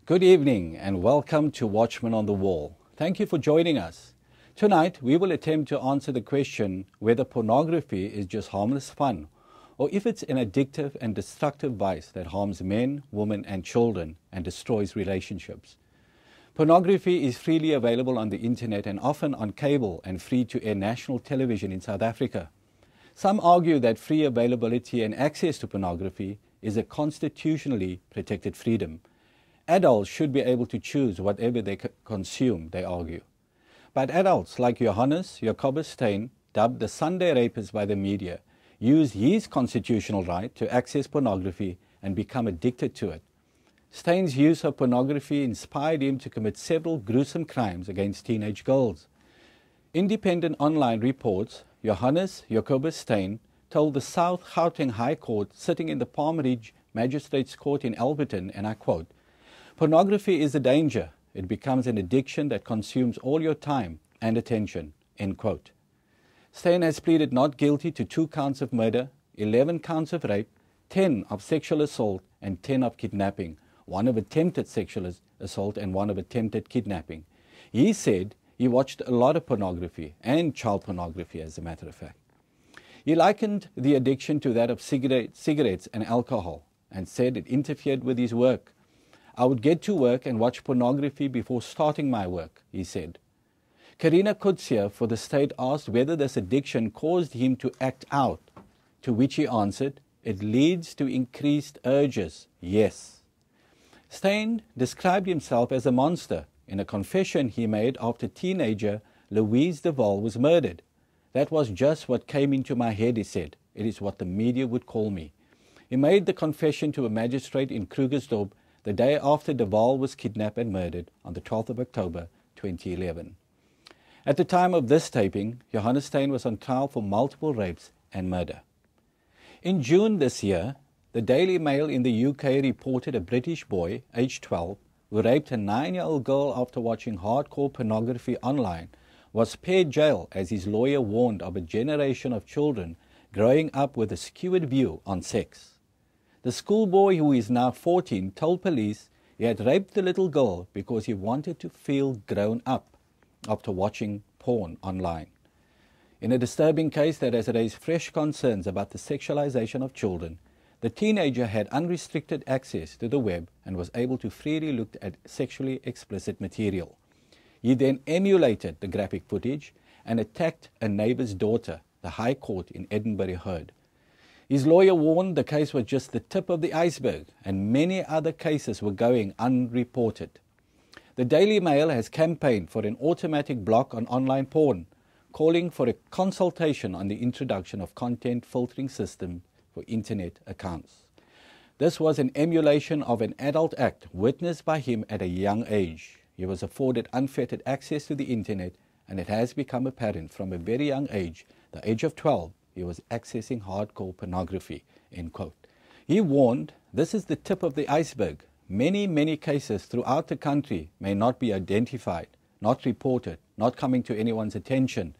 Good evening and welcome to Watchmen on the Wall. Thank you for joining us. Tonight, we will attempt to answer the question whether pornography is just harmless fun or if it's an addictive and destructive vice that harms men, women and children and destroys relationships. Pornography is freely available on the internet and often on cable and free-to-air national television in South Africa. Some argue that free availability and access to pornography is a constitutionally protected freedom. Adults should be able to choose whatever they consume, they argue. But adults like Johannes Steyn, dubbed the Sunday rapist by the media, used his constitutional right to access pornography and become addicted to it. Steyn's use of pornography inspired him to commit several gruesome crimes against teenage girls. Independent online reports, Johannes Steyn told the South Gauteng High Court sitting in the Palm Ridge Magistrates Court in Alberton, and I quote, "Pornography is a danger. It becomes an addiction that consumes all your time and attention," end quote. Steyn has pleaded not guilty to 2 counts of murder, 11 counts of rape, 10 of sexual assault, and 10 of kidnapping, 1 of attempted sexual assault and 1 of attempted kidnapping. He said he watched a lot of pornography, and child pornography as a matter of fact. He likened the addiction to that of cigarettes and alcohol, and said it interfered with his work. "I would get to work and watch pornography before starting my work," he said. Karina Kutsia for the state asked whether this addiction caused him to act out, to which he answered, "It leads to increased urges, yes." Steyn described himself as a monster in a confession he made after teenager Louise Duval was murdered. "That was just what came into my head," he said. "It is what the media would call me." He made the confession to a magistrate in Krugersdorp the day after Duval was kidnapped and murdered on the 12th of October 2011. At the time of this taping, Johannes Steyn was on trial for multiple rapes and murder. In June this year, the Daily Mail in the UK reported a British boy, aged 12, who raped a 9-year-old girl after watching hardcore pornography online, was spared jail as his lawyer warned of a generation of children growing up with a skewed view on sex. The schoolboy, who is now 14, told police he had raped the little girl because he wanted to feel grown up after watching porn online. In a disturbing case that has raised fresh concerns about the sexualization of children, the teenager had unrestricted access to the web and was able to freely look at sexually explicit material. He then emulated the graphic footage and attacked a neighbor's daughter, the High Court in Edinburgh heard. His lawyer warned the case was just the tip of the iceberg and many other cases were going unreported. The Daily Mail has campaigned for an automatic block on online porn, calling for a consultation on the introduction of content filtering system for internet accounts. This was an emulation of an adult act witnessed by him at a young age. He was afforded unfettered access to the internet, and it has become apparent from a very young age, the age of 12, he was accessing hardcore pornography, end quote. He warned, "This is the tip of the iceberg. Many cases throughout the country may not be identified, not reported, not coming to anyone's attention."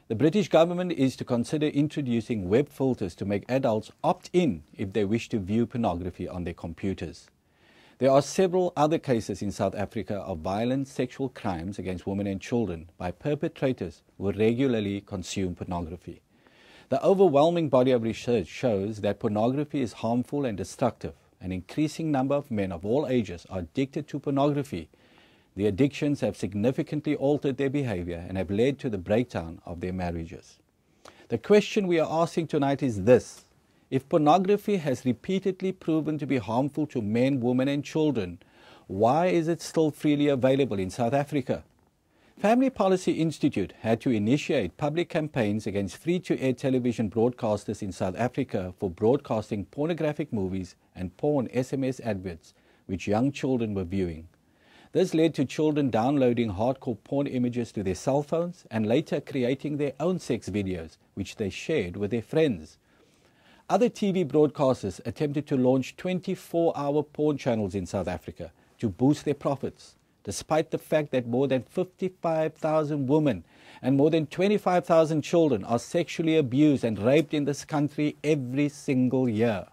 The British government is to consider introducing web filters to make adults opt in if they wish to view pornography on their computers. There are several other cases in South Africa of violent sexual crimes against women and children by perpetrators who regularly consume pornography. The overwhelming body of research shows that pornography is harmful and destructive. An increasing number of men of all ages are addicted to pornography. The addictions have significantly altered their behavior and have led to the breakdown of their marriages. The question we are asking tonight is this: if pornography has repeatedly proven to be harmful to men, women and children, why is it still freely available in South Africa? Family Policy Institute had to initiate public campaigns against free-to-air television broadcasters in South Africa for broadcasting pornographic movies and porn SMS adverts which young children were viewing. This led to children downloading hardcore porn images to their cell phones and later creating their own sex videos which they shared with their friends. Other TV broadcasters attempted to launch 24-hour porn channels in South Africa to boost their profits, despite the fact that more than 55,000 women and more than 25,000 children are sexually abused and raped in this country every single year.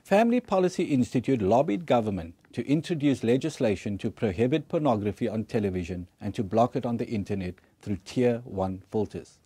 Family Policy Institute lobbied government to introduce legislation to prohibit pornography on television and to block it on the internet through Tier 1 filters.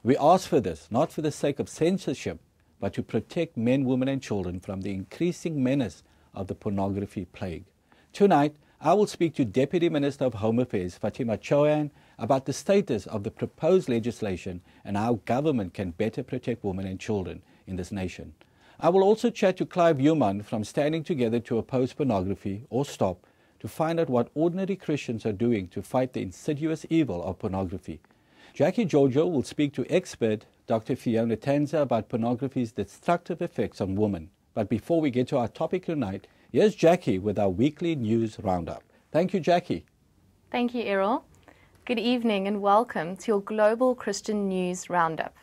We ask for this, not for the sake of censorship, but to protect men, women and children from the increasing menace of the pornography plague. Tonight, I will speak to Deputy Minister of Home Affairs, Fatima Chohan, about the status of the proposed legislation and how government can better protect women and children in this nation. I will also chat to Clive Human from Standing Together to Oppose Pornography, or STOP, to find out what ordinary Christians are doing to fight the insidious evil of pornography. Jackie Giorgio will speak to expert Dr. Fiona Tanza about pornography's destructive effects on women. But before we get to our topic tonight, here's Jackie with our weekly news roundup. Thank you, Jackie. Thank you, Errol. Good evening and welcome to your Global Christian News Roundup.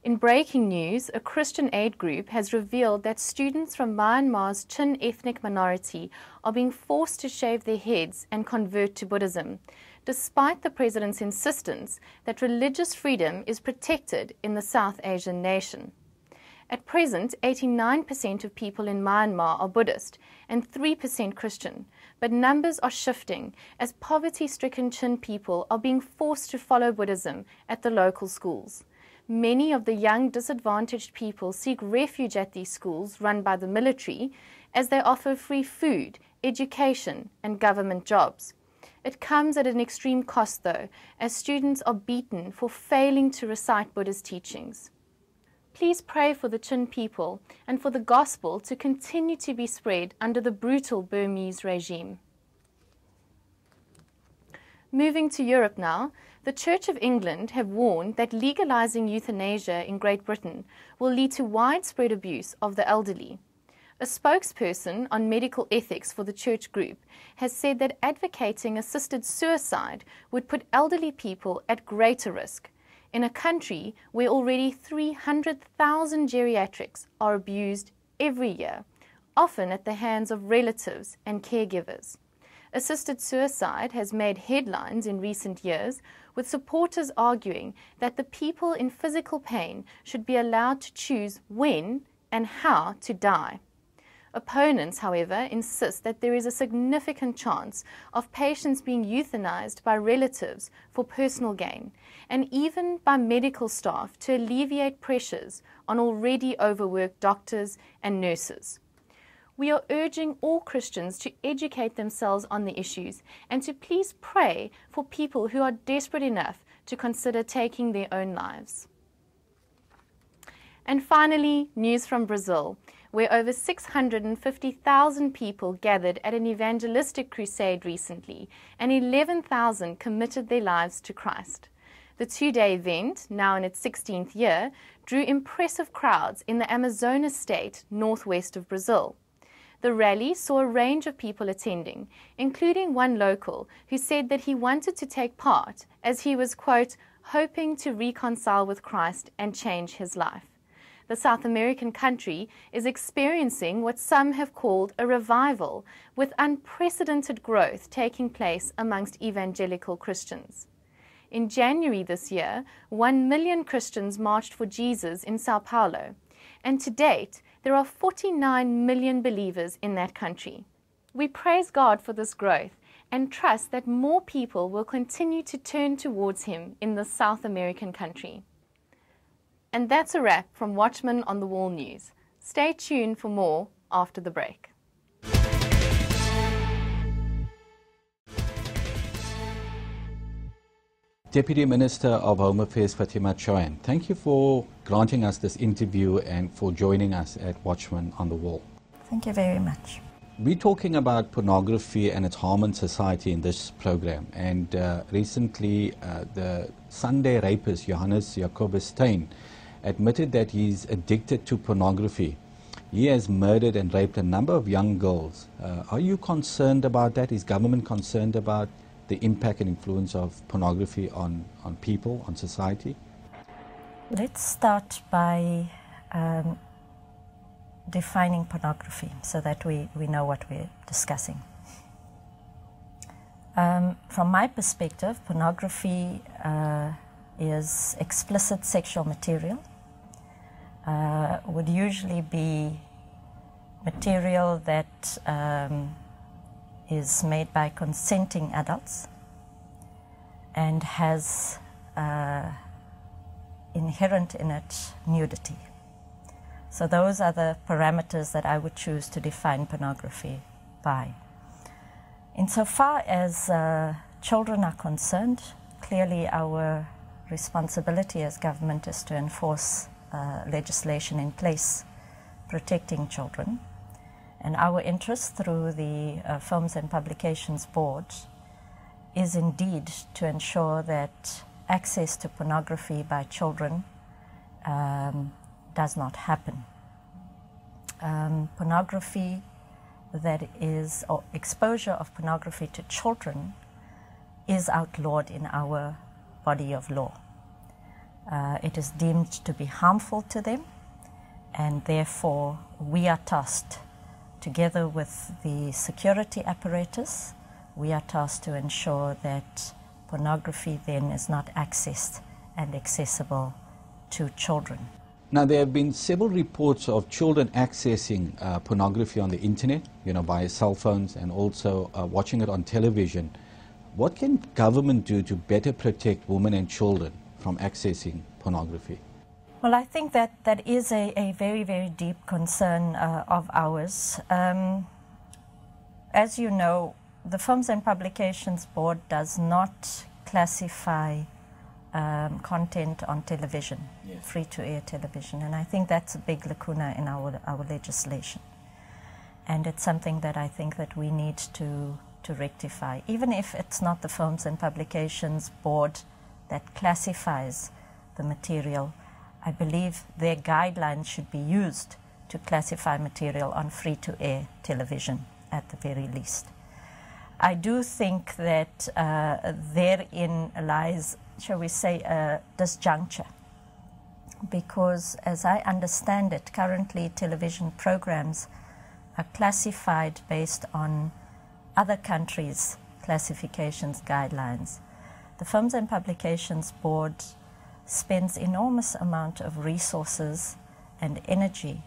In breaking news, a Christian aid group has revealed that students from Myanmar's Chin ethnic minority are being forced to shave their heads and convert to Buddhism, despite the president's insistence that religious freedom is protected in the South Asian nation. At present, 89% of people in Myanmar are Buddhist and 3% Christian, but numbers are shifting as poverty-stricken Chin people are being forced to follow Buddhism at the local schools. Many of the young disadvantaged people seek refuge at these schools run by the military as they offer free food, education and government jobs. It comes at an extreme cost though, as students are beaten for failing to recite Buddha's teachings. Please pray for the Chin people and for the gospel to continue to be spread under the brutal Burmese regime. Moving to Europe now, the Church of England have warned that legalizing euthanasia in Great Britain will lead to widespread abuse of the elderly. A spokesperson on medical ethics for the church group has said that advocating assisted suicide would put elderly people at greater risk in a country where already 300,000 geriatrics are abused every year, often at the hands of relatives and caregivers. Assisted suicide has made headlines in recent years, with supporters arguing that the people in physical pain should be allowed to choose when and how to die. Opponents, however, insist that there is a significant chance of patients being euthanized by relatives for personal gain, and even by medical staff to alleviate pressures on already overworked doctors and nurses. We are urging all Christians to educate themselves on the issues and to please pray for people who are desperate enough to consider taking their own lives. And finally, news from Brazil, where over 650,000 people gathered at an evangelistic crusade recently, and 11,000 committed their lives to Christ. The two-day event, now in its 16th year, drew impressive crowds in the Amazonas state northwest of Brazil. The rally saw a range of people attending, including one local who said that he wanted to take part as he was, quote, hoping to reconcile with Christ and change his life. The South American country is experiencing what some have called a revival, with unprecedented growth taking place amongst evangelical Christians. In January this year, 1 million Christians marched for Jesus in Sao Paulo, and to date, there are 49 million believers in that country. We praise God for this growth and trust that more people will continue to turn towards Him in the South American country. And that's a wrap from Watchmen on the Wall News. Stay tuned for more after the break. Deputy Minister of Home Affairs Fatima Chohan, thank you for granting us this interview and for joining us at Watchmen on the Wall. Thank you very much. We're talking about pornography and its harm on society in this program, and recently the Sunday rapist Johannes Jacobus Steyn admitted that he's addicted to pornography. He has murdered and raped a number of young girls. Are you concerned about that? Is government concerned about the impact and influence of pornography on people, on society? Let's start by defining pornography so that we know what we're discussing. From my perspective, pornography is explicit sexual material, would usually be material that is made by consenting adults and has inherent in it nudity. So those are the parameters that I would choose to define pornography by. Insofar as children are concerned, clearly our responsibility as government is to enforce legislation in place protecting children. And our interest through the Films and Publications Board is indeed to ensure that access to pornography by children does not happen. Pornography that is, or exposure of pornography to children is outlawed in our body of law. It is deemed to be harmful to them, and therefore we are tasked, together with the security apparatus, we are tasked to ensure that pornography then is not accessed and accessible to children. Now, there have been several reports of children accessing pornography on the internet, via cell phones, and also watching it on television. What can government do to better protect women and children from accessing pornography? Well, I think that is a very, very deep concern of ours. As you know, the Films and Publications Board does not classify content on television, yes, free-to-air television, and I think that's a big lacuna in our legislation. And it's something that I think that we need to rectify. Even if it's not the Films and Publications Board that classifies the material, I believe their guidelines should be used to classify material on free-to-air television at the very least. I do think that therein lies, shall we say, a disjuncture, because as I understand it, currently television programs are classified based on other countries' classifications guidelines. The Films and Publications Board spends enormous amount of resources and energy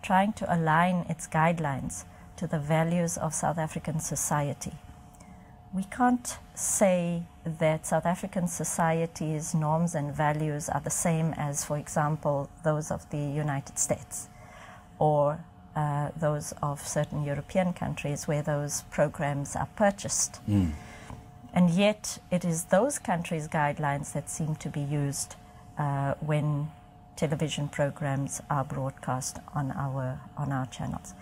trying to align its guidelines to the values of South African society. We can't say that South African society's norms and values are the same as, for example, those of the United States or those of certain European countries where those programs are purchased. And yet it is those countries' guidelines that seem to be used when television programs are broadcast on our channels.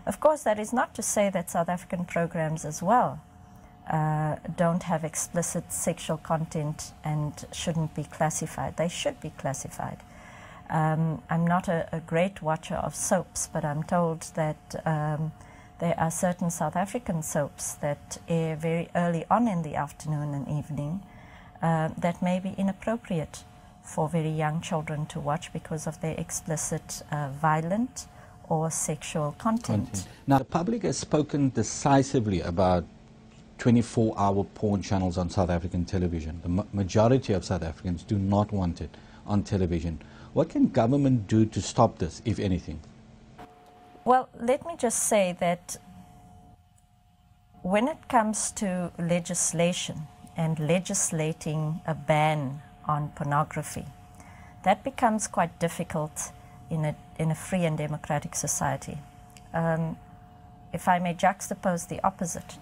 Of course, that is not to say that South African programs as well don't have explicit sexual content and shouldn't be classified. They should be classified. I'm not a great watcher of soaps, but I'm told that there are certain South African soaps that air very early on in the afternoon and evening that may be inappropriate for very young children to watch because of their explicit violent or sexual content. Now, the public has spoken decisively about 24-hour porn channels on South African television. The majority of South Africans do not want it on television. What can government do to stop this, if anything? Well, let me just say that when it comes to legislation and legislating a ban on pornography, that becomes quite difficult in a free and democratic society. If I may juxtapose the opposite,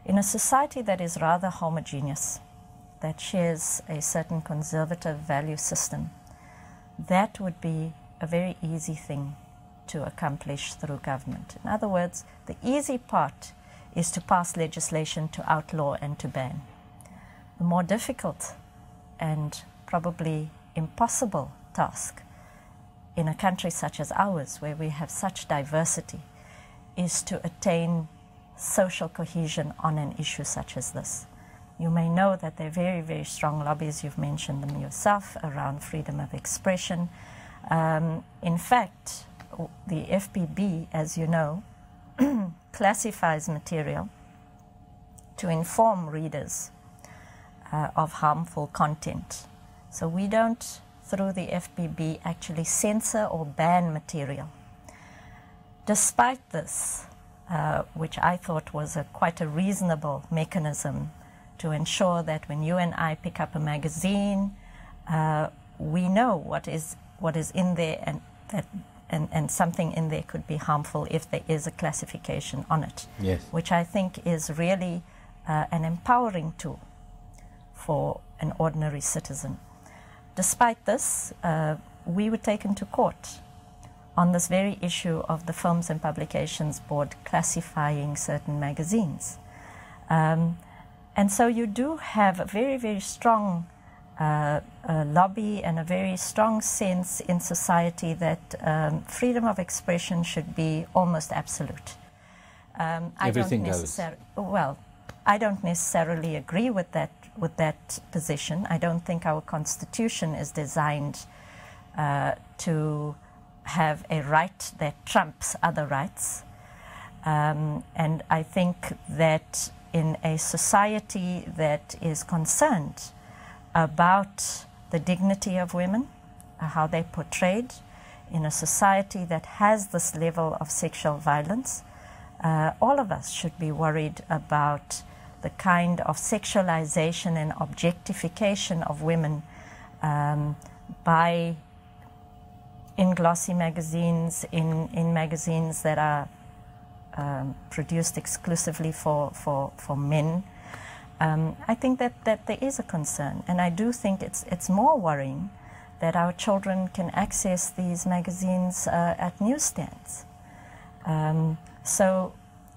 in a society that is rather homogeneous, that shares a certain conservative value system, that would be a very easy thing to accomplish through government. In other words, the easy part is to pass legislation to outlaw and to ban. The more difficult and probably impossible task in a country such as ours, where we have such diversity, is to attain social cohesion on an issue such as this. You may know that there are very, very strong lobbies, you've mentioned them yourself, around freedom of expression. In fact, the FPB, as you know, classifies material to inform readers of harmful content. So we don't, through the FPB, actually censor or ban material. Despite this, which I thought was quite a reasonable mechanism to ensure that when you and I pick up a magazine, we know what is in there, and something in there could be harmful if there is a classification on it. Yes. Which I think is really an empowering tool for an ordinary citizen. Despite this, we were taken to court on this very issue of the Films and Publications Board classifying certain magazines. And so you do have a very, very strong lobby and a very strong sense in society that freedom of expression should be almost absolute. Everything goes. Well, I don't necessarily agree with that position. I don't think our Constitution is designed to have a right that trumps other rights. And I think that in a society that is concerned about the dignity of women, how they're portrayed, in a society that has this level of sexual violence, all of us should be worried about the kind of sexualization and objectification of women in glossy magazines, in magazines that are produced exclusively for men. I think that there is a concern, and I do think it's more worrying that our children can access these magazines at newsstands. So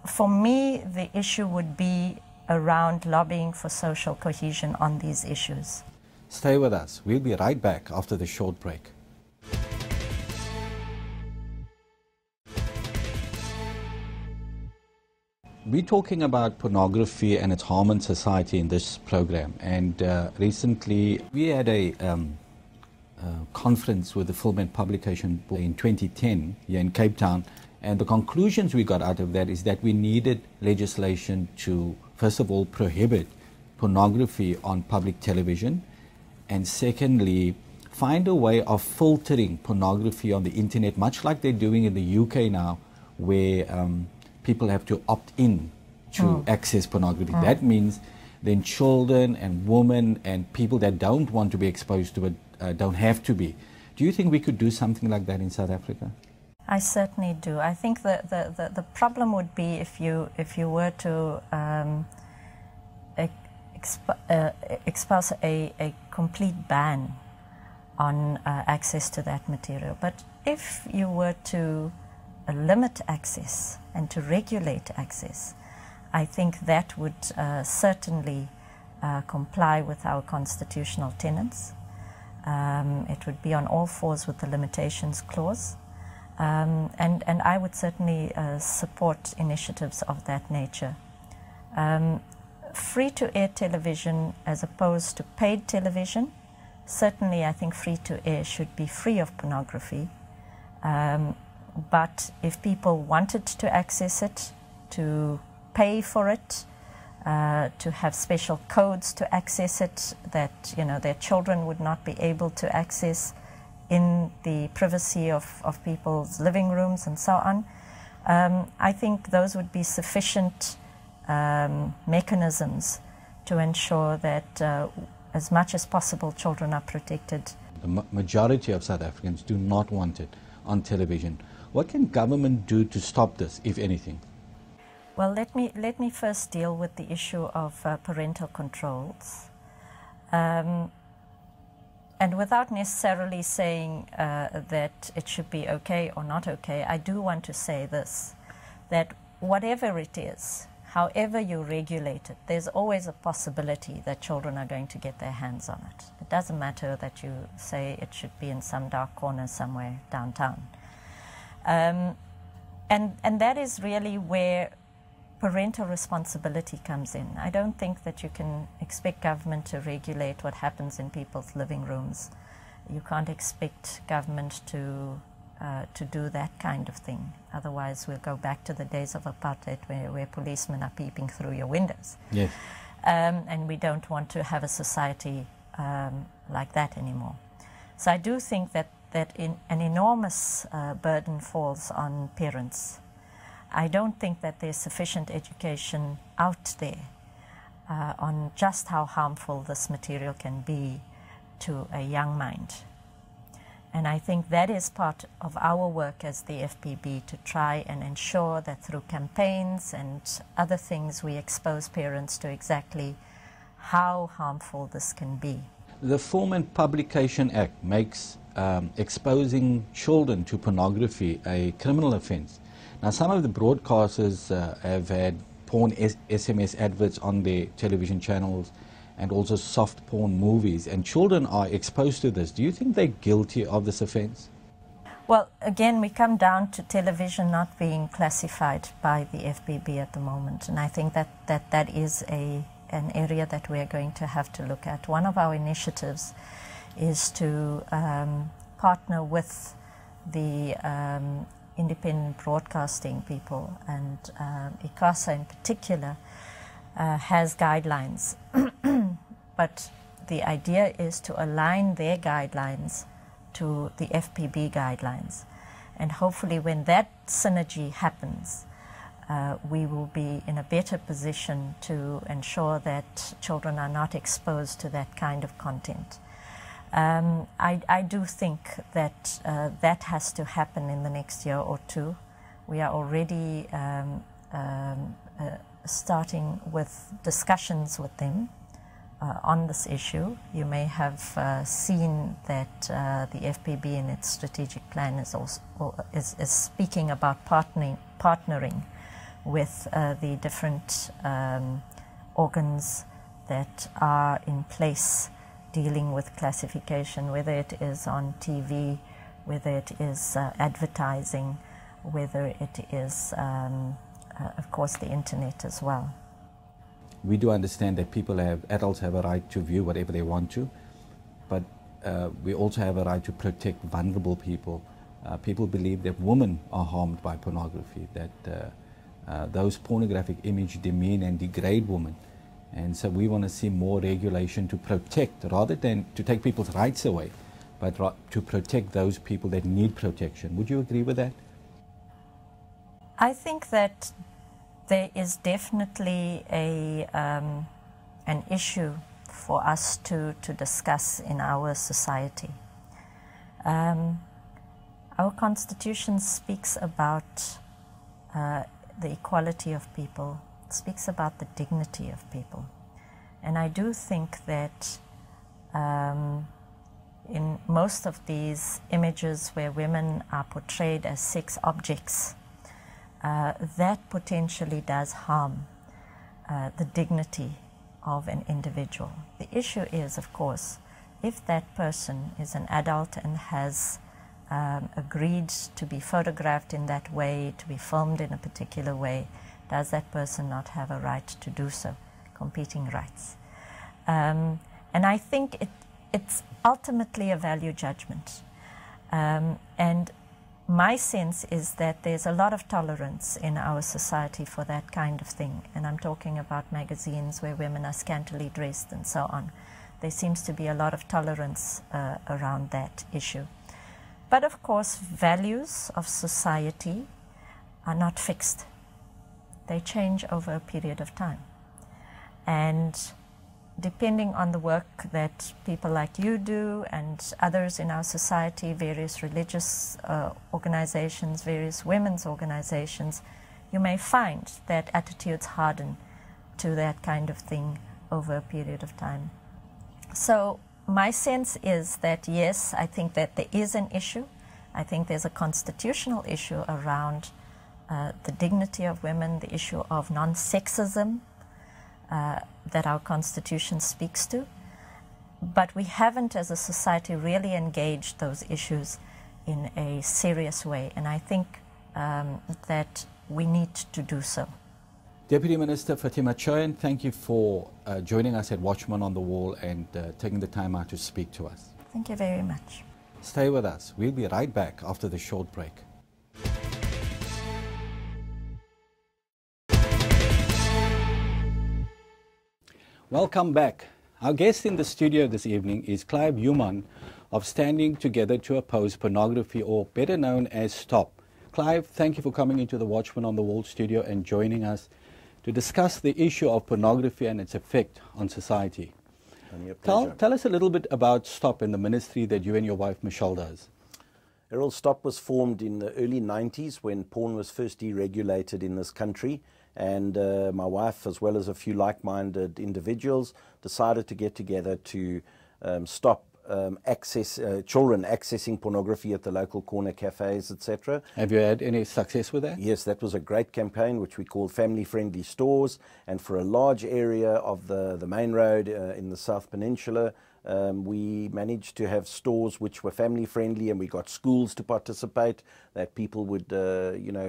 for me, the issue would be around lobbying for social cohesion on these issues. Stay with us. We'll be right back after the short break. We're talking about pornography and its harm on society in this program. And recently we had a conference with the Film and Publication Board in 2010 here in Cape Town. And the conclusions we got out of that is that we needed legislation to, first of all, prohibit pornography on public television. And secondly, find a way of filtering pornography on the internet, much like they're doing in the UK now, where people have to opt in to access pornography. That means then children and women and people that don't want to be exposed to it don't have to be. Do you think we could do something like that in South Africa? I certainly do. I think the problem would be if you were to expose a complete ban on access to that material. But if you were to limit access and to regulate access, I think that would certainly comply with our constitutional tenets. It would be on all fours with the limitations clause. And I would certainly support initiatives of that nature. Free-to-air television as opposed to paid television, certainly I think free-to-air should be free of pornography. But if people wanted to access it, to pay for it, to have special codes to access it that their children would not be able to access in the privacy of people's living rooms and so on, I think those would be sufficient mechanisms to ensure that as much as possible children are protected. The majority of South Africans do not want it on television. What can government do to stop this, if anything? Well, let me first deal with the issue of parental controls. And without necessarily saying that it should be okay or not okay, I do want to say this, that whatever it is, however you regulate it, there's always a possibility that children are going to get their hands on it. It doesn't matter that you say it should be in some dark corner somewhere downtown. And that is really where parental responsibility comes in. I don't think that you can expect government to regulate what happens in people's living rooms. You can't expect government to do that kind of thing. Otherwise, we'll go back to the days of apartheid where policemen are peeping through your windows. Yes. And we don't want to have a society like that anymore. So I do think that an enormous burden falls on parents I don't think that there's sufficient education out there on just how harmful this material can be to a young mind. And I think that is part of our work as the FPB, to try and ensure that through campaigns and other things we expose parents to exactly how harmful this can be. The Film and Publication Act makes exposing children to pornography a criminal offence. Now, some of the broadcasters have had porn SMS adverts on their television channels and also soft porn movies, and children are exposed to this. Do you think they're guilty of this offence? Well, again, we come down to television not being classified by the FPB at the moment, and I think that is an area that we're going to have to look at. One of our initiatives is to partner with the independent broadcasting people, and ICASA in particular has guidelines. But the idea is to align their guidelines to the FPB guidelines. And hopefully when that synergy happens, we will be in a better position to ensure that children are not exposed to that kind of content. I do think that that has to happen in the next year or two. We are already starting with discussions with them on this issue. You may have seen that the FPB in its strategic plan is speaking about partnering with the different organs that are in place dealing with classification, whether it is on TV, whether it is advertising, whether it is, of course, the internet as well. We do understand that adults have a right to view whatever they want to, but we also have a right to protect vulnerable people. People believe that women are harmed by pornography, that those pornographic images demean and degrade women. And so we want to see more regulation to protect, rather than to take people's rights away, but to protect those people that need protection. Would you agree with that? I think that there is definitely an issue for us to discuss in our society. Our Constitution speaks about the equality of people, speaks about the dignity of people. And I do think that in most of these images where women are portrayed as sex objects, that potentially does harm the dignity of an individual. The issue is, of course, if that person is an adult and has agreed to be photographed in that way, to be filmed in a particular way, does that person not have a right to do so? Competing rights. And I think it's ultimately a value judgment. And my sense is that there's a lot of tolerance in our society for that kind of thing. And I'm talking about magazines where women are scantily dressed and so on. There seems to be a lot of tolerance around that issue. But of course, values of society are not fixed. They change over a period of time. And depending on the work that people like you do and others in our society, various religious organizations, various women's organizations, you may find that attitudes harden to that kind of thing over a period of time. So my sense is that, yes, I think that there is an issue. I think there's a constitutional issue around the dignity of women, the issue of non-sexism that our Constitution speaks to. But we haven't, as a society, really engaged those issues in a serious way. And I think that we need to do so. Deputy Minister Fatima Choyan, thank you for joining us at Watchmen on the Wall and taking the time out to speak to us. Thank you very much. Stay with us. We'll be right back after the short break. Welcome back. Our guest in the studio this evening is Clive Human of Standing Together to Oppose Pornography, or better known as STOP, Clive, thank you for coming into the Watchmen on the Wall studio and joining us to discuss the issue of pornography and its effect on society. Tell us a little bit about STOP and the ministry that you and your wife Michelle does. Errol, STOP was formed in the early 90s when porn was first deregulated in this country, and my wife, as well as a few like-minded individuals, decided to get together to stop children accessing pornography at the local corner cafes, etc. Have you had any success with that? Yes, that was a great campaign which we called Family Friendly Stores, and for a large area of the main road in the South Peninsula, we managed to have stores which were family friendly, and we got schools to participate, that people would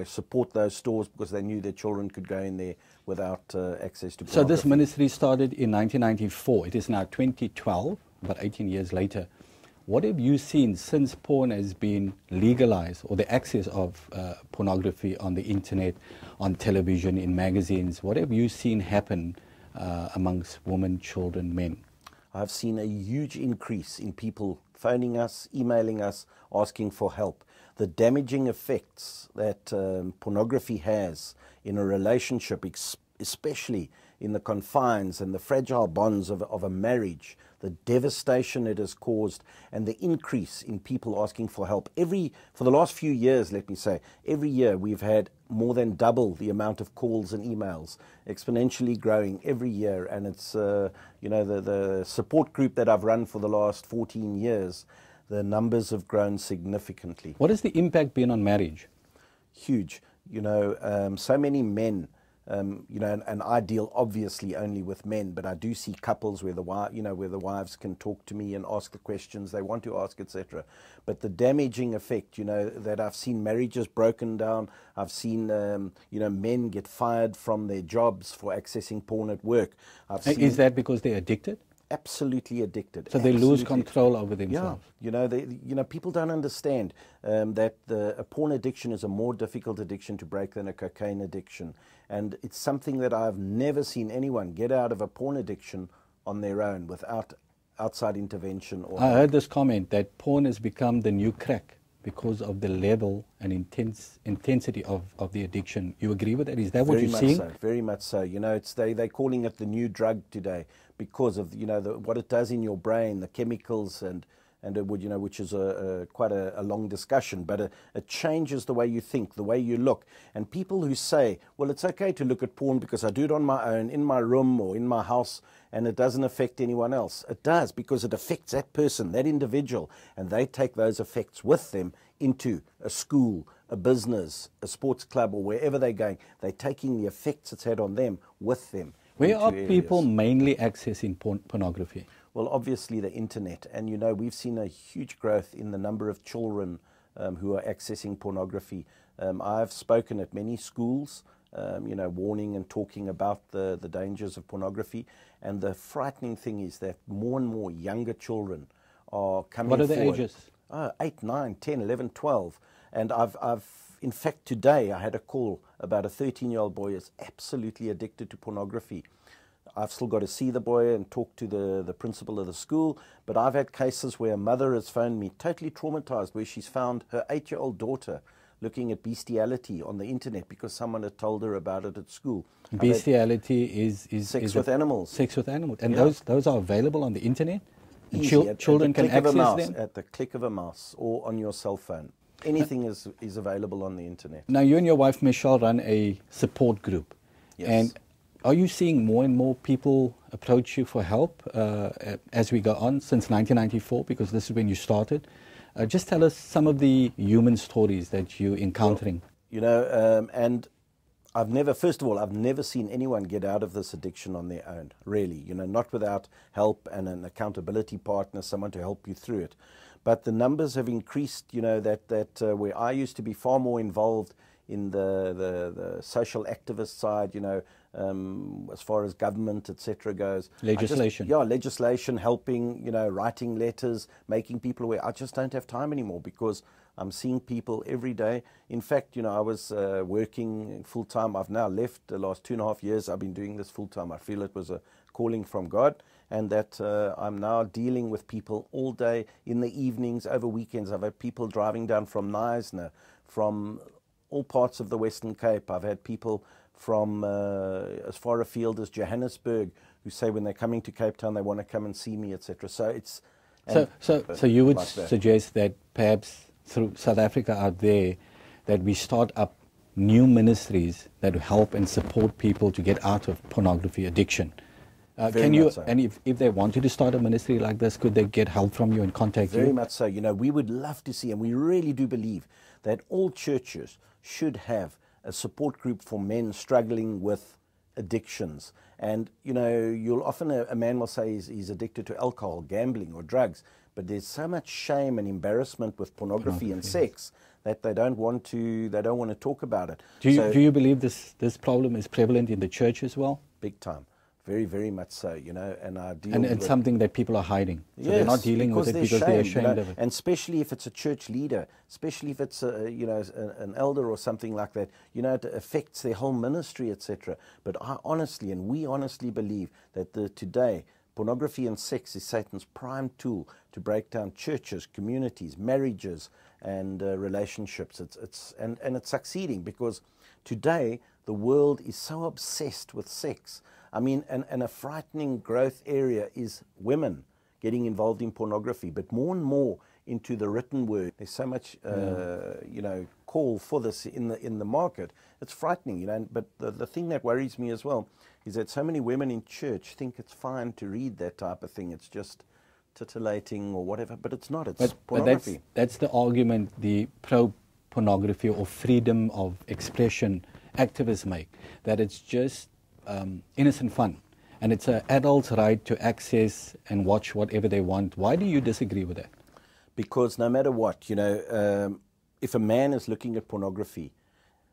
support those stores because they knew their children could go in there without access to pornography. So this ministry started in 1994. It is now 2012, about 18 years later. What have you seen since porn has been legalized, or the access of pornography on the internet, on television, in magazines? What have you seen happen amongst women, children, men? I've seen a huge increase in people phoning us, emailing us, asking for help. The damaging effects that pornography has in a relationship, especially in the confines and the fragile bonds of a marriage, the devastation it has caused, and the increase in people asking for help. For the last few years, let me say, every year we've had more than double the amount of calls and emails, exponentially growing every year. And it's, the support group that I've run for the last 14 years, the numbers have grown significantly. What has the impact been on marriage? Huge. So many men, and I deal obviously only with men, but I do see couples where the wives can talk to me and ask the questions they want to ask, etc. But the damaging effect, that I've seen marriages broken down. I've seen, men get fired from their jobs for accessing porn at work. Is that because they're addicted? Absolutely addicted. So they lose control over themselves. Yeah, people don't understand that a porn addiction is a more difficult addiction to break than a cocaine addiction, and it's something that I've never seen anyone get out of a porn addiction on their own without outside intervention. I heard this comment that porn has become the new crack because of the level and intensity of the addiction. You agree with that? Is that what you're seeing? Very much so. They're calling it the new drug today because of what it does in your brain, the chemicals, and it would, which is quite a long discussion, but it changes the way you think, the way you look. And people who say, well, it's okay to look at porn because I do it on my own, in my room or in my house, and it doesn't affect anyone else. It does, because it affects that person, that individual, and they take those effects with them into a school, a business, a sports club, or wherever they're going. They're taking the effects it's had on them with them. Where are people mainly accessing pornography? Well, obviously the internet, and we've seen a huge growth in the number of children who are accessing pornography. I've spoken at many schools, warning and talking about the dangers of pornography, and the frightening thing is that more and more younger children are coming forward. What are the ages? 8, 9, 10, 11, 12, and I've in fact today I had a call about a 13-year-old boy who is absolutely addicted to pornography. I've still got to see the boy and talk to the principal of the school, but I've had cases where a mother has phoned me totally traumatized, where she's found her 8-year-old daughter looking at bestiality on the internet because someone had told her about it at school. Bestiality is sex with animals. Sex with animals. And those are available on the internet? Easy, children can access them? At the click of a mouse or on your cell phone. Anything is available on the internet. Now, you and your wife, Michelle, run a support group. Yes. And are you seeing more and more people approach you for help as we go on since 1994, because this is when you started? Just tell us some of the human stories that you're encountering. Well, and I've never seen anyone get out of this addiction on their own, really, not without help and an accountability partner, someone to help you through it. But the numbers have increased, that where I used to be far more involved in the social activist side, as far as government, etc. goes. Legislation. Legislation, helping, writing letters, making people aware. I just don't have time anymore because I'm seeing people every day. In fact, I was working full-time. I've now left the last 2.5 years. I've been doing this full-time. I feel it was a calling from God, and that I'm now dealing with people all day, in the evenings, over weekends. I've had people driving down from Knysna, from all parts of the Western Cape. I've had people from as far afield as Johannesburg who say when they're coming to Cape Town they want to come and see me, etc. So it's so you would suggest that perhaps through South Africa out there that we start up new ministries that help and support people to get out of pornography addiction. Can you, so. And if they wanted to start a ministry like this, could they get help from you and contact you? Very much so. You know, we would love to see, and we really do believe that all churches should have a support group for men struggling with addictions. And, you know, you'll often, a man will say he's addicted to alcohol, gambling or drugs, but there's so much shame and embarrassment with pornography and sex that they don't want to talk about it. Do you believe this problem is prevalent in the church as well? Big time. Very, very much so, you know, and I deal and it's something that people are hiding. So yes, they're not dealing with it because they're ashamed of it. And especially if it's a church leader, especially if it's an elder or something like that, you know, it affects their whole ministry, etc. But I honestly, and we honestly believe that today pornography and sex is Satan's prime tool to break down churches, communities, marriages, and relationships. It's succeeding because today the world is so obsessed with sex. I mean, and a frightening growth area is women getting involved in pornography, but more and more into the written word. There's so much, you know, call for this in the market. It's frightening, you know. But the thing that worries me as well is that so many women in church think it's fine to read that type of thing. It's just titillating or whatever, but it's not. It's pornography. But that's the argument the pro-pornography or freedom of expression activists make, that it's just innocent fun, and it's an adult's right to access and watch whatever they want. Why do you disagree with that? Because no matter what, you know, if a man is looking at pornography,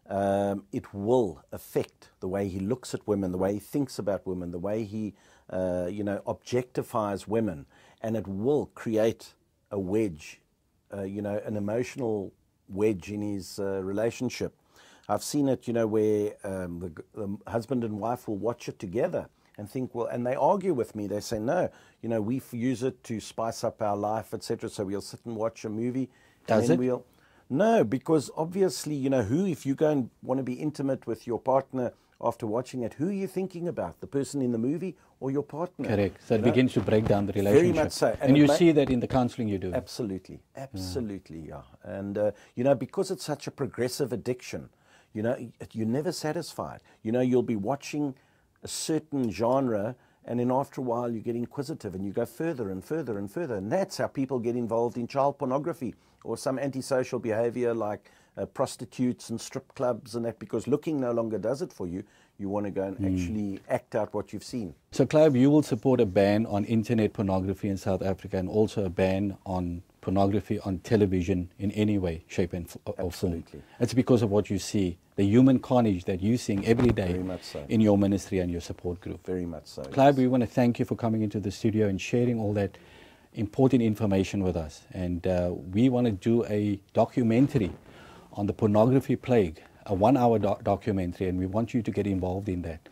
it will affect the way he looks at women, the way he thinks about women, the way he, you know, objectifies women, and it will create a wedge, you know, an emotional wedge in his relationship. I've seen it, you know, where the husband and wife will watch it together and think, well, and they argue with me. They say, no, you know, we use it to spice up our life, etc. So we'll sit and watch a movie. Does it? No, because obviously, you know, if you go and want to be intimate with your partner after watching it, who are you thinking about? The person in the movie or your partner? Correct. So it begins to break down the relationship. Very much so. And you see that in the counseling you do. Absolutely. Absolutely, yeah. And, you know, because it's such a progressive addiction, you know, you're never satisfied. You know, you'll be watching a certain genre, and then after a while you get inquisitive and you go further and further and further. And that's how people get involved in child pornography or some antisocial behavior like prostitutes and strip clubs and that, because looking no longer does it for you. You want to go and actually act out what you've seen. So, Clive, you will support a ban on internet pornography in South Africa and also a ban on pornography on television in any way, shape and or form. Absolutely. It's because of what you see, the human carnage that you're seeing every day in your ministry and your support group. Very much so. Clive, we want to thank you for coming into the studio and sharing all that important information with us. And we want to do a documentary on the pornography plague, a 1-hour documentary, and we want you to get involved in that.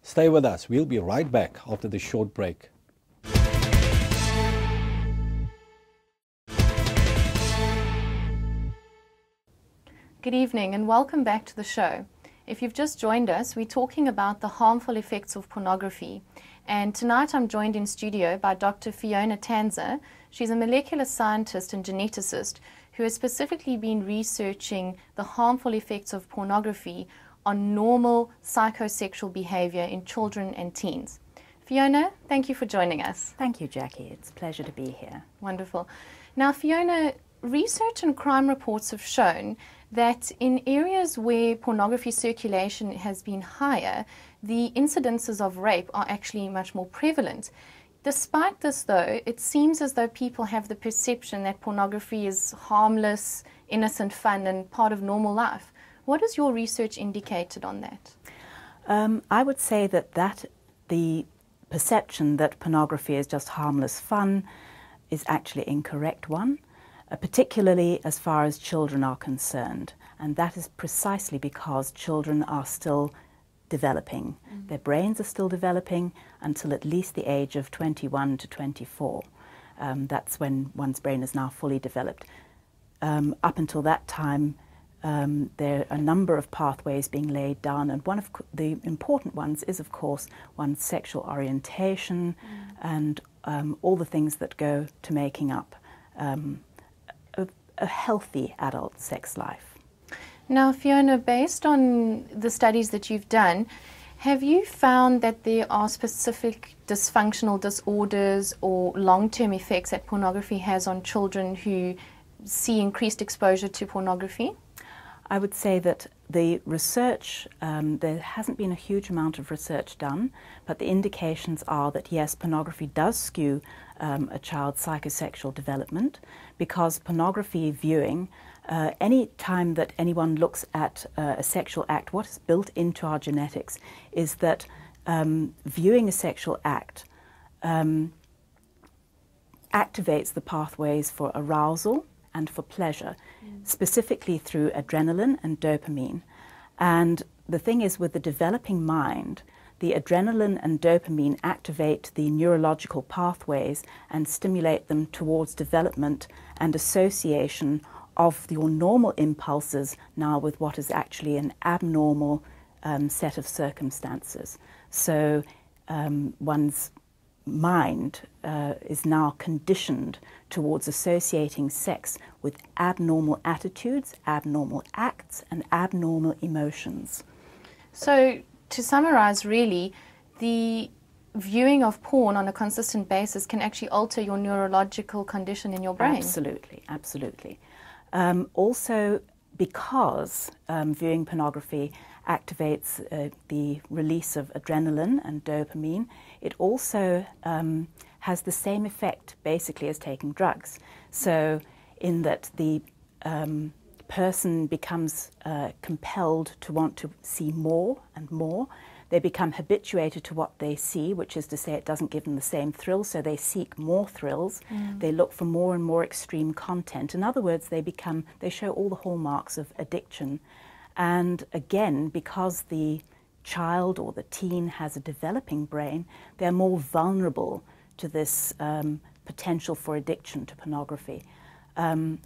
Stay with us. We'll be right back after the short break. Good evening and welcome back to the show. If you've just joined us, we're talking about the harmful effects of pornography. And tonight I'm joined in studio by Dr. Fiona Tanzer. She's a molecular scientist and geneticist who has specifically been researching the harmful effects of pornography on normal psychosexual behavior in children and teens. Fiona, thank you for joining us. Thank you, Jackie. It's a pleasure to be here. Wonderful. Now, Fiona, research and crime reports have shown that in areas where pornography circulation has been higher, the incidences of rape are actually much more prevalent. Despite this, though, it seems as though people have the perception that pornography is harmless, innocent fun, and part of normal life. What has your research indicated on that? I would say that the perception that pornography is just harmless fun is actually an incorrect one, particularly as far as children are concerned. And that is precisely because children are still developing. Their brains are still developing until at least the age of 21 to 24. That's when one's brain is now fully developed. Up until that time, there are a number of pathways being laid down, and one of the important ones is, of course, one's sexual orientation and all the things that go to making up a healthy adult sex life. Now, Fiona, based on the studies that you've done, have you found that there are specific dysfunctional disorders or long-term effects that pornography has on children who see increased exposure to pornography? I would say that the research, there hasn't been a huge amount of research done, but the indications are that yes, pornography does skew a child's psychosexual development, because pornography viewing, any time that anyone looks at a sexual act, what is built into our genetics is that viewing a sexual act activates the pathways for arousal and for pleasure, specifically through adrenaline and dopamine. And the thing is, with the developing mind, the adrenaline and dopamine activate the neurological pathways and stimulate them towards development and association of your normal impulses now with what is actually an abnormal set of circumstances. So one's mind is now conditioned towards associating sex with abnormal attitudes, abnormal acts, and abnormal emotions. So, to summarize, really, the viewing of porn on a consistent basis can actually alter your neurological condition in your brain. Absolutely, absolutely. Also, because viewing pornography activates the release of adrenaline and dopamine, it also has the same effect basically as taking drugs. So in that the person becomes compelled to want to see more and more. They become habituated to what they see, which is to say it doesn't give them the same thrill, so they seek more thrills. They look for more and more extreme content. In other words, they show all the hallmarks of addiction. And again, because the child or the teen has a developing brain, they're more vulnerable to this potential for addiction to pornography.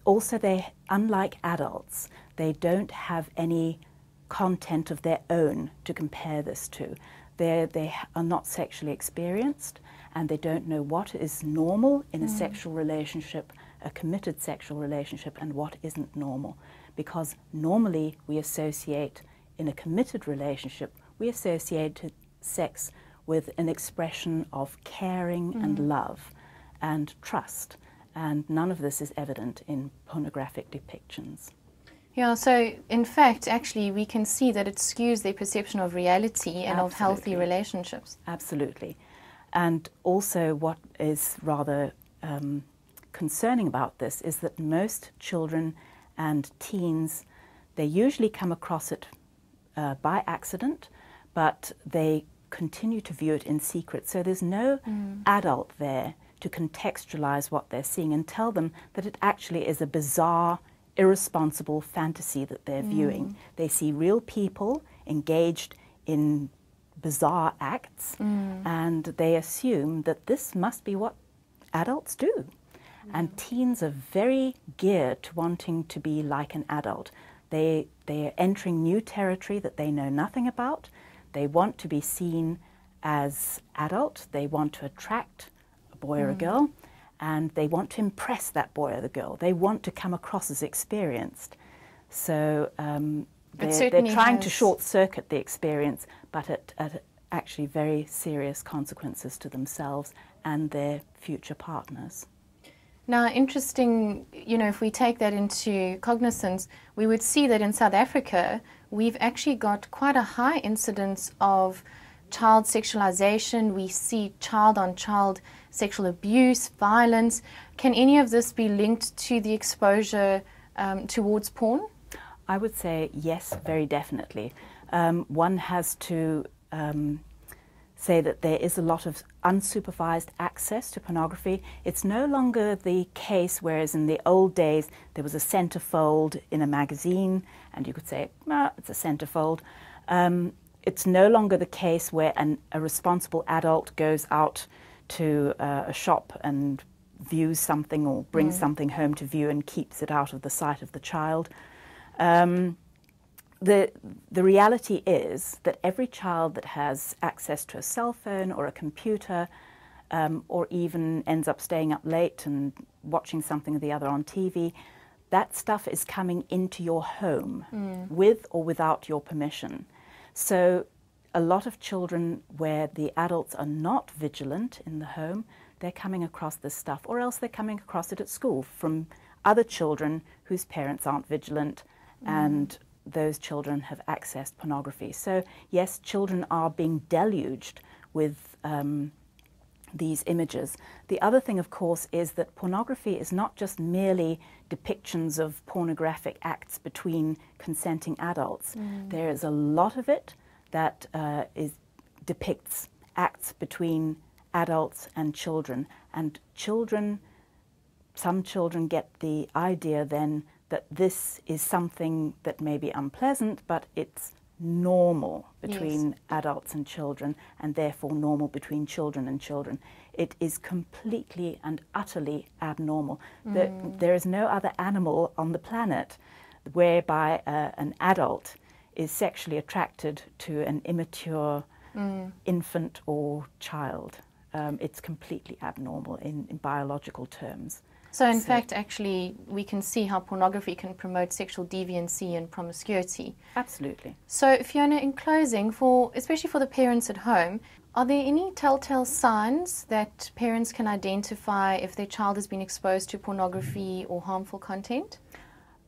Also, unlike adults, they don't have any content of their own to compare this to. They are not sexually experienced, and they don't know what is normal in a sexual relationship, a committed sexual relationship, and what isn't normal. Because normally we associate, in a committed relationship, we associate sex with an expression of caring and love and trust. And none of this is evident in pornographic depictions. Yeah, so in fact, actually, we can see that it skews their perception of reality and of healthy relationships. Absolutely. And also what is rather concerning about this is that most children and teens, they usually come across it by accident, but they continue to view it in secret. So there's no adult there to contextualize what they're seeing and tell them that it actually is a bizarre, irresponsible fantasy that they're viewing. They see real people engaged in bizarre acts, and they assume that this must be what adults do. And teens are very geared to wanting to be like an adult. They are entering new territory that they know nothing about. They want to be seen as adult. They want to attract a boy or a girl, and they want to impress that boy or the girl. They want to come across as experienced. So they're trying to short-circuit the experience, but at actually very serious consequences to themselves and their future partners. Now, interesting, if we take that into cognizance, we would see that in South Africa, we've actually got quite a high incidence of child sexualization. We see child-on-child sexual abuse, violence. Can any of this be linked to the exposure towards porn? I would say yes, very definitely. One has to say that there is a lot of unsupervised access to pornography. It's no longer the case, whereas in the old days there was a centerfold in a magazine and you could say, it's a centerfold. It's no longer the case where a responsible adult goes out to a shop and views something or brings something home to view and keeps it out of the sight of the child. The reality is that every child that has access to a cell phone or a computer, or even ends up staying up late and watching something or the other on TV, that stuff is coming into your home with or without your permission. So a lot of children where the adults are not vigilant in the home, they're coming across this stuff, or else they're coming across it at school from other children whose parents aren't vigilant, and those children have accessed pornography. So yes, children are being deluged with these images. The other thing, of course, is that pornography is not just merely depictions of pornographic acts between consenting adults. There is a lot of it that depicts acts between adults and children. And some children get the idea then that this is something that may be unpleasant, but it's normal between adults and children, and therefore normal between children and children. It is completely and utterly abnormal. There is no other animal on the planet whereby an adult is sexually attracted to an immature infant or child. It's completely abnormal in biological terms. So in fact, actually, we can see how pornography can promote sexual deviancy and promiscuity. Absolutely. So Fiona, in closing, especially for the parents at home, are there any telltale signs that parents can identify if their child has been exposed to pornography or harmful content?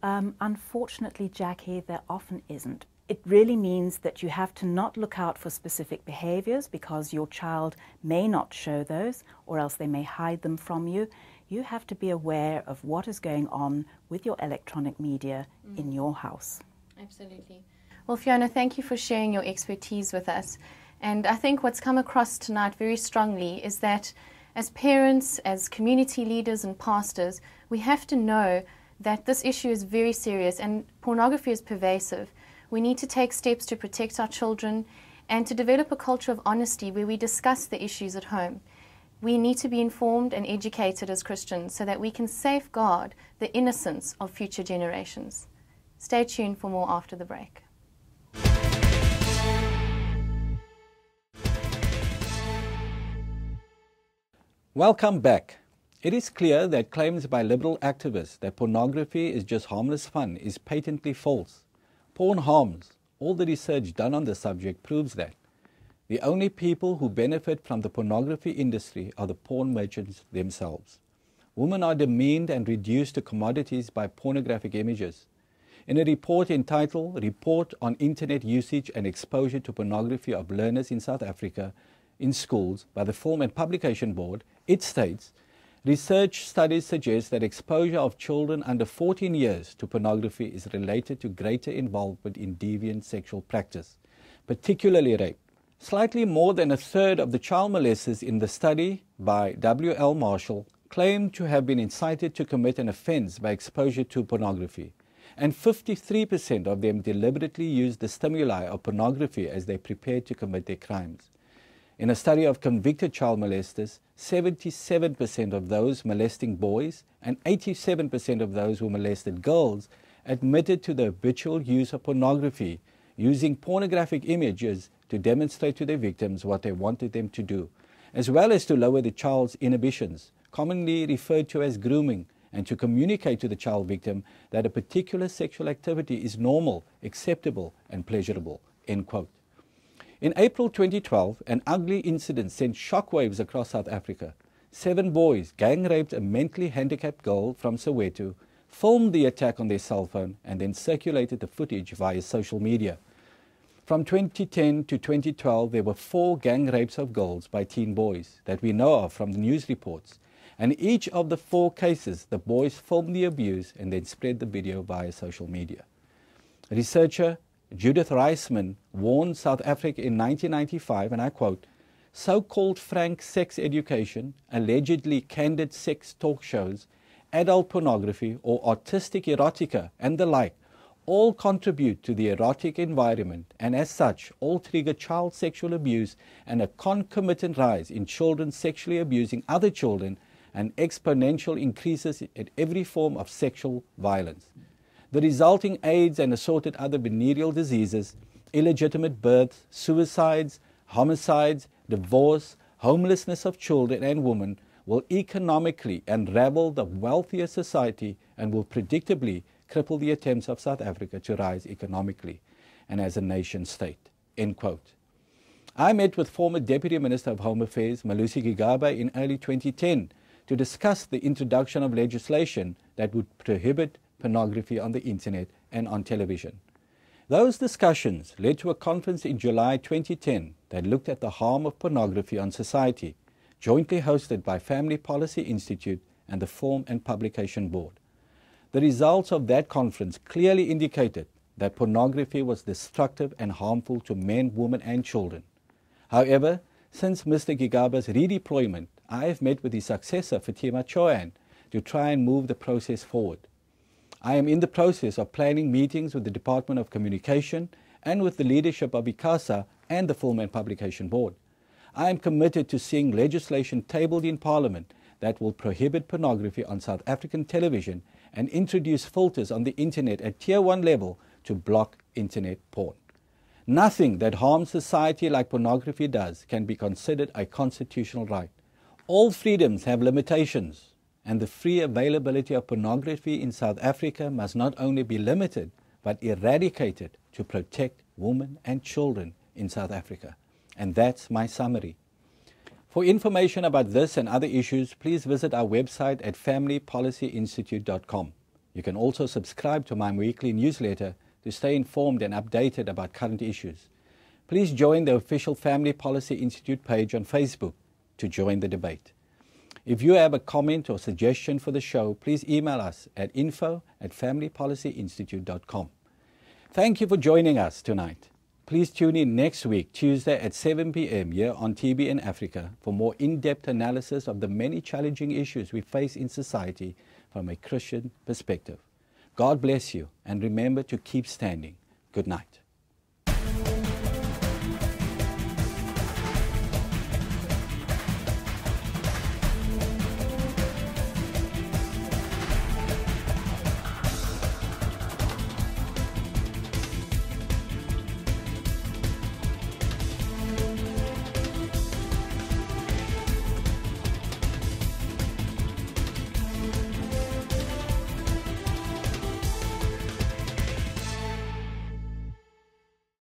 Unfortunately, Jackie, there often isn't. It really means that you have to not look out for specific behaviors because your child may not show those, or else they may hide them from you. You have to be aware of what is going on with your electronic media in your house. Absolutely. Well, Fiona, thank you for sharing your expertise with us. And I think what's come across tonight very strongly is that as parents, as community leaders and pastors, we have to know that this issue is very serious and pornography is pervasive. We need to take steps to protect our children and to develop a culture of honesty where we discuss the issues at home. We need to be informed and educated as Christians so that we can safeguard the innocence of future generations. Stay tuned for more after the break. Welcome back. It is clear that claims by liberal activists that pornography is just harmless fun is patently false. Porn harms. All the research done on the subject proves that. The only people who benefit from the pornography industry are the porn merchants themselves. Women are demeaned and reduced to commodities by pornographic images. In a report entitled Report on Internet Usage and Exposure to Pornography of Learners in South Africa in Schools by the Film and Publication Board, it states, research studies suggest that exposure of children under 14 years to pornography is related to greater involvement in deviant sexual practice, particularly rape. Slightly more than a third of the child molesters in the study by W.L. Marshall claimed to have been incited to commit an offense by exposure to pornography, and 53% of them deliberately used the stimuli of pornography as they prepared to commit their crimes. In a study of convicted child molesters, 77% of those molesting boys and 87% of those who molested girls admitted to the habitual use of pornography, using pornographic images to demonstrate to their victims what they wanted them to do, as well as to lower the child's inhibitions, commonly referred to as grooming, and to communicate to the child victim that a particular sexual activity is normal, acceptable, and pleasurable." End quote. In April 2012, an ugly incident sent shockwaves across South Africa. 7 boys gang-raped a mentally handicapped girl from Soweto, filmed the attack on their cell phone, and then circulated the footage via social media. From 2010 to 2012, there were 4 gang rapes of girls by teen boys that we know of from the news reports. And in each of the 4 cases, the boys filmed the abuse and then spread the video via social media. Researcher Judith Reisman warned South Africa in 1995, and I quote, "So-called frank sex education, allegedly candid sex talk shows, adult pornography or artistic erotica and the like all contribute to the erotic environment, and as such all trigger child sexual abuse and a concomitant rise in children sexually abusing other children and exponential increases in every form of sexual violence. The resulting AIDS and assorted other venereal diseases, illegitimate births, suicides, homicides, divorce, homelessness of children and women will economically unravel the wealthier society and will predictably cripple the attempts of South Africa to rise economically and as a nation state." End quote. I met with former Deputy Minister of Home Affairs, Malusi Gigaba, in early 2010 to discuss the introduction of legislation that would prohibit pornography on the internet and on television. Those discussions led to a conference in July 2010 that looked at the harm of pornography on society, jointly hosted by Family Policy Institute and the Film and Publication Board. The results of that conference clearly indicated that pornography was destructive and harmful to men, women and children. However, since Mr. Gigaba's redeployment, I have met with his successor, Fatima Chohan, to try and move the process forward. I am in the process of planning meetings with the Department of Communication and with the leadership of ICASA and the Film and Publication Board. I am committed to seeing legislation tabled in Parliament that will prohibit pornography on South African television and introduce filters on the internet at Tier 1 level to block internet porn. Nothing that harms society like pornography does can be considered a constitutional right. All freedoms have limitations, and the free availability of pornography in South Africa must not only be limited, but eradicated to protect women and children in South Africa. And that's my summary. For information about this and other issues, please visit our website at familypolicyinstitute.com. You can also subscribe to my weekly newsletter to stay informed and updated about current issues. Please join the official Family Policy Institute page on Facebook to join the debate. If you have a comment or suggestion for the show, please email us at info@familypolicyinstitute.com. Thank you for joining us tonight. Please tune in next week, Tuesday at 7 p.m. here on TBN Africa for more in-depth analysis of the many challenging issues we face in society from a Christian perspective. God bless you, and remember to keep standing. Good night.